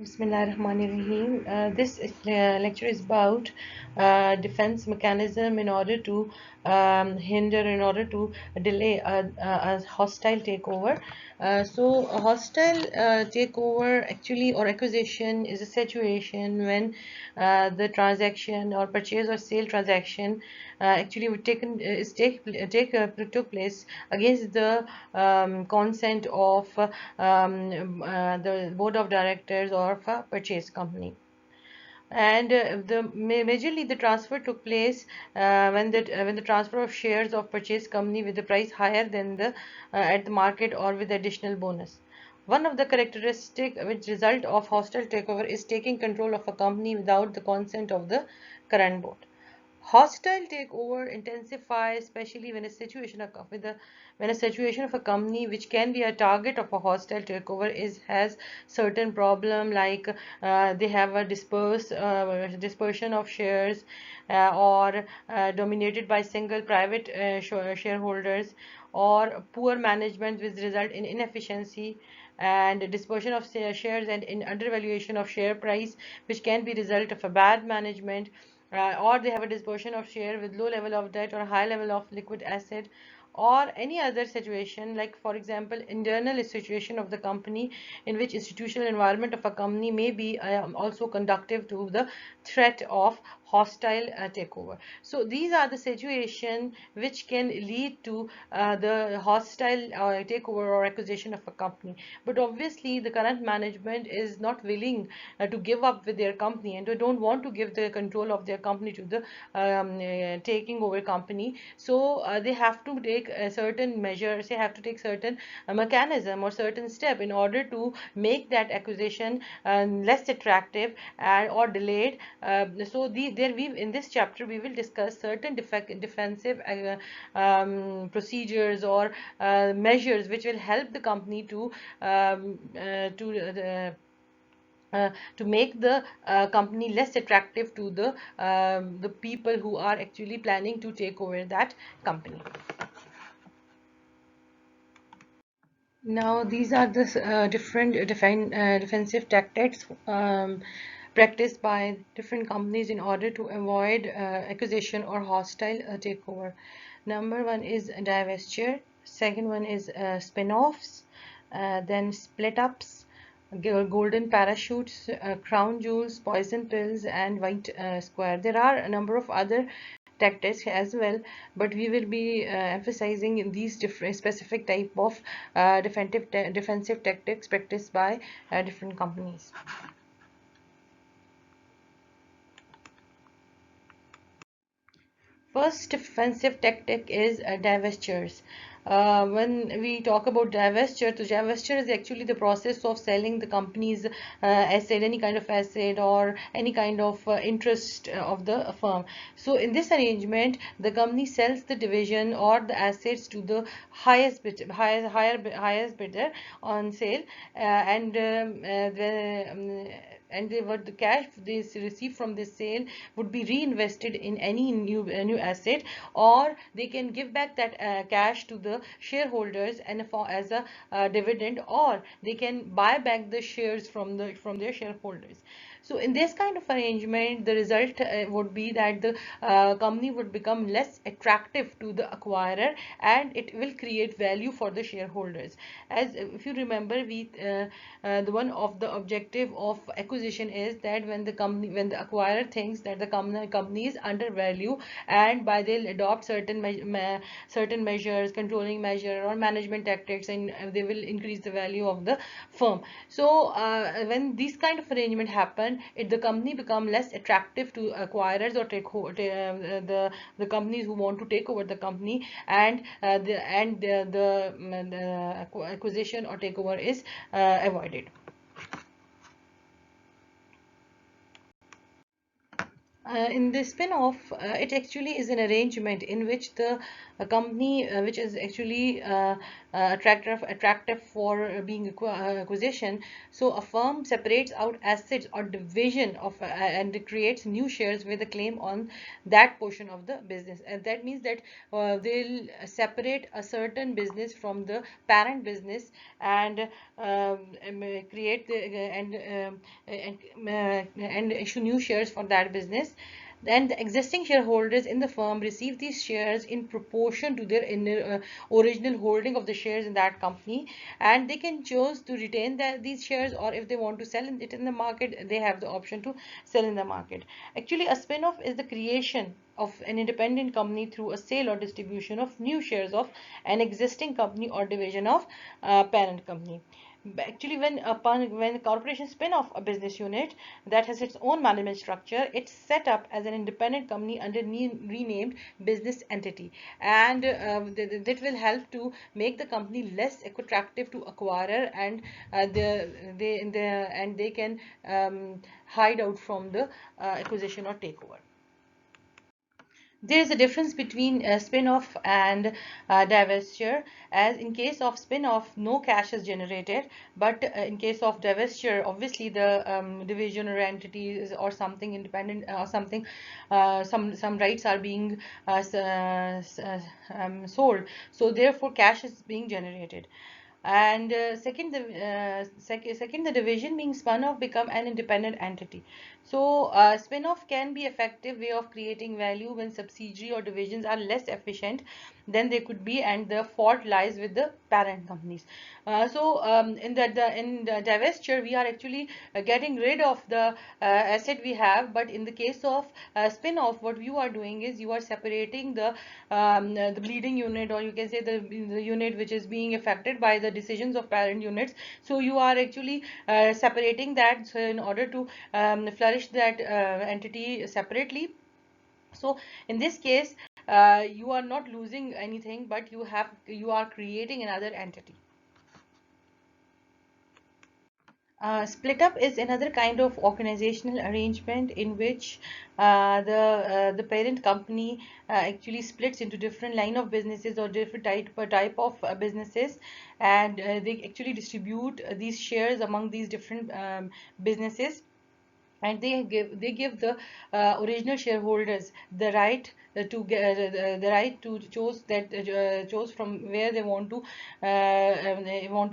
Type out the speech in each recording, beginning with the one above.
Bismillahirrahmanirrahim. This lecture is about defense mechanism in order to in order to delay a hostile takeover. So, a hostile takeover actually or acquisition is a situation when the transaction or purchase or sale transaction actually would took place against the consent of the board of directors of a purchase company. And majorly the transfer took place when the transfer of shares of purchase company with the price higher than the at the market or with additional bonus. One of the characteristic which result of hostile takeover is taking control of a company without the consent of the current board. Hostile takeover intensifies, especially when a situation when a situation of a company which can be a target of a hostile takeover is has certain problem like they have a dispersion of shares or dominated by single private shareholders, or poor management which result in inefficiency and dispersion of shares and in undervaluation of share price, which can be result of a bad management, or they have a dispersion of share with low level of debt or high level of liquid asset, or any other situation like, for example, internal situation of the company, in which institutional environment of a company may be also conducive to the threat of hostile takeover. So these are the situation which can lead to the hostile takeover or acquisition of a company. But obviously the current management is not willing to give up with their company, and they don't want to give the control of their company to the taking over company. So they have to take certain measures, they have to take certain mechanism or certain step in order to make that acquisition less attractive or delayed. There we in this chapter we will discuss certain defensive procedures or measures which will help the company to make the company less attractive to the people who are actually planning to take over that company. Now, these are the different defensive tactics practiced by different companies in order to avoid acquisition or hostile takeover. Number one is divestiture. Second one is spin-offs. Then split-ups, golden parachutes, crown jewels, poison pills, and white square. There are a number of other tactics as well, but we will be emphasizing in these different specific type of defensive tactics practiced by different companies. First defensive tactic is divestitures. When we talk about divestiture, so divestiture is actually the process of selling the company's asset, any kind of asset or any kind of interest of the firm. So in this arrangement, the company sells the division or the assets to the highest bidder on sale, and what the cash they receive from this sale would be reinvested in any new asset, or they can give back that cash to the shareholders and as a dividend, or they can buy back the shares from their shareholders. So in this kind of arrangement, the result would be that the company would become less attractive to the acquirer, and it will create value for the shareholders. As if you remember, the one of the objective of acquisition is that when the acquirer thinks that the company is undervalued, and by they'll adopt certain measures, controlling measure or management tactics, and they will increase the value of the firm. So when these kind of arrangement happen, the company become less attractive to acquirers or the companies who want to take over the company, and the acquisition or takeover is avoided. In the spin-off, it actually is an arrangement in which the company, which is actually attractive for being acquisition. So a firm separates out assets or division of and creates new shares with a claim on that portion of the business. And that means that they'll separate a certain business from the parent business and create the, and issue new shares for that business. Then the existing shareholders in the firm receive these shares in proportion to their original holding of the shares in that company, and they can choose to retain these shares, or if they want to sell it in the market, they have the option to sell in the market. Actually, a spin-off is the creation of an independent company through a sale or distribution of new shares of an existing company or division of parent company. Actually, when a corporation spin off a business unit that has its own management structure, it's set up as an independent company under renamed business entity, and that will help to make the company less attractive to acquirer, and they can hide out from the acquisition or takeover. There is a difference between spin-off and divestiture, as in case of spin-off no cash is generated, but in case of divestiture obviously the division or entities or something independent or something, some rights are being sold, so therefore cash is being generated. And second, the division being spun off become an independent entity. So spin-off can be effective way of creating value when subsidiary or divisions are less efficient than they could be, and the fault lies with the parent companies. In the divestiture, we are actually getting rid of the asset we have, but in the case of spin-off, what you are doing is you are separating the bleeding unit, or you can say the unit which is being affected by the decisions of parent units. So you are actually separating that, so in order to flourish that entity separately. So in this case, you are not losing anything, but you are creating another entity. Split up is another kind of organizational arrangement in which the parent company actually splits into different line of businesses or different type of businesses, and they actually distribute these shares among these different businesses, and they give the original shareholders the right the right to choose from where they want to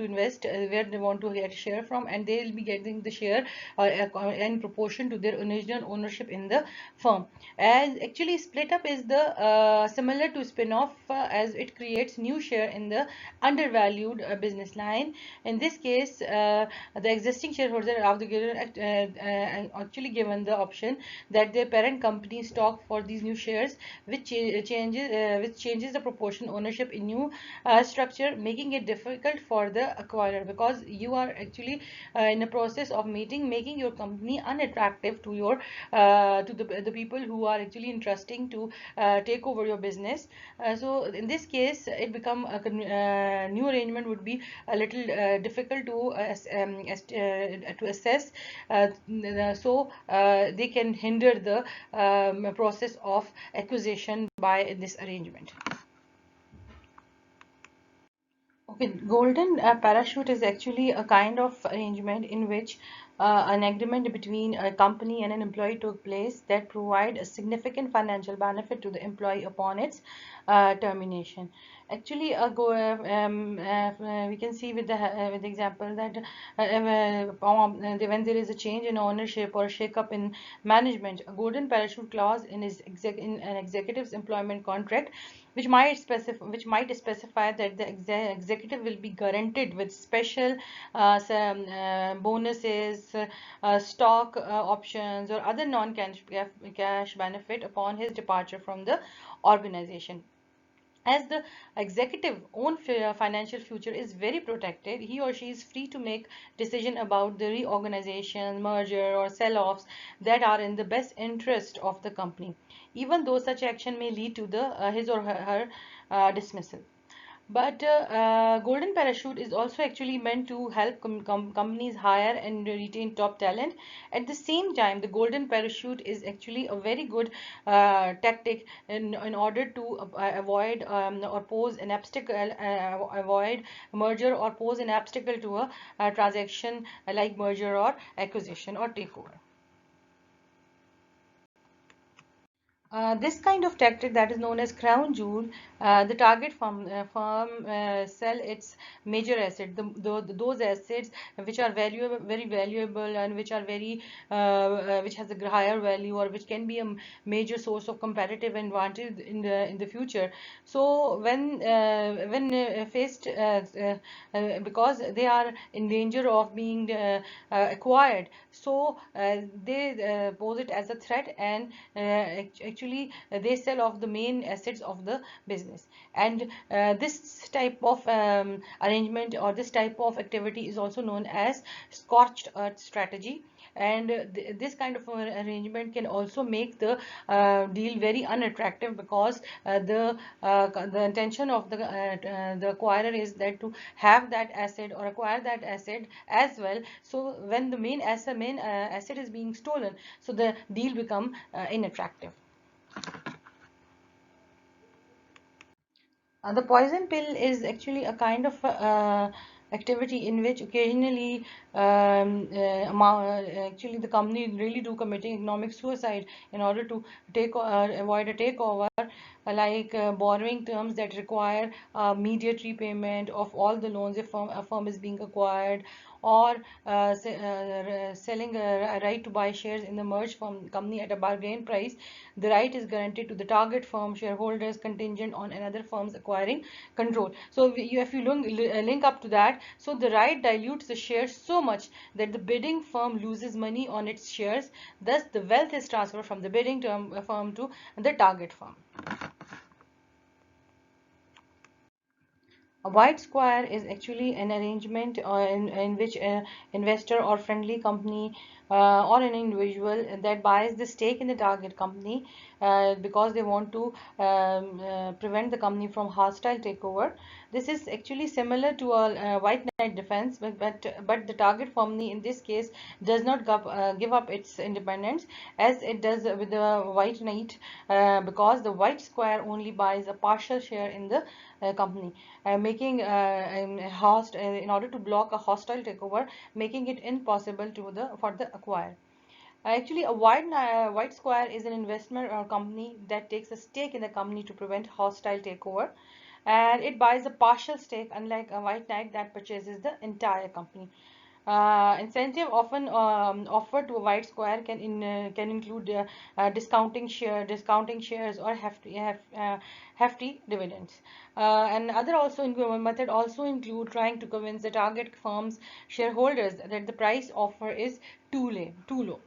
invest, where they want to get share from, and they will be getting the share in proportion to their original ownership in the firm. And actually split up is the similar to spin off, as it creates new share in the undervalued business line. In this case, the existing shareholders are actually given the option that their parent company stock for these new shares, which changes the proportion ownership in new structure, making it difficult for the acquirer, because you are actually in a process of making your company unattractive to your the people who are actually interesting to take over your business. So in this case, it become a new arrangement would be a little difficult to assess, they can hinder the process of acquisition by this arrangement. Okay, golden parachute is actually a kind of arrangement in which an agreement between a company and an employee took place that provide a significant financial benefit to the employee upon its termination. Actually, we can see with the example that when there is a change in ownership or shake-up in management, a golden parachute clause in an executive's employment contract, which might specify that the executive will be guaranteed with special bonuses, stock options, or other non-cash benefit upon his departure from the organization. As the executive own financial future is very protected, he or she is free to make decision about the reorganization, merger, or sell-offs that are in the best interest of the company, even though such action may lead to his or her dismissal. But golden parachute is also actually meant to help companies hire and retain top talent. At the same time, the golden parachute is actually a very good tactic in order to avoid or pose an obstacle, avoid merger or pose an obstacle to a transaction like merger or acquisition or takeover. This kind of tactic that is known as crown jewel, the target firm sell its major asset, those assets which are valuable, very valuable, and which are which has a higher value or which can be a major source of competitive advantage in the future. So when faced because they are in danger of being acquired, so they pose it as a threat, and actually they sell off the main assets of the business. And this type of arrangement or this type of activity is also known as scorched earth strategy. And this kind of arrangement can also make the deal very unattractive, because the intention of the acquirer is that to have that asset or acquire that asset as well. So when the main asset is being stolen, so the deal become inattractive. The poison pill is actually a kind of activity in which occasionally actually the company really do committing economic suicide in order to avoid a takeover, like borrowing terms that require immediate repayment of all the loans if a firm is being acquired, or selling a right to buy shares in the merged firm company at a bargain price. The right is guaranteed to the target firm shareholders contingent on another firm's acquiring control. So if you link up to that, so the right dilutes the shares so much that the bidding firm loses money on its shares. Thus, the wealth is transferred from the bidding firm to the target firm. A white square is actually an arrangement in which an investor or friendly company or an individual that buys the stake in the target company because they want to prevent the company from hostile takeover. This is actually similar to a white knight defense, but the target company in this case does not give up its independence as it does with the white knight, because the white square only buys a partial share in the company, making in order to block a hostile takeover, making it impossible for the acquire. Actually, a white square is an investment or company that takes a stake in the company to prevent hostile takeover, and it buys a partial stake, unlike a white knight that purchases the entire company. Incentive often offered to a white square can include discounting shares or hefty dividends. And other method also include trying to convince the target firm's shareholders that the price offer is too low.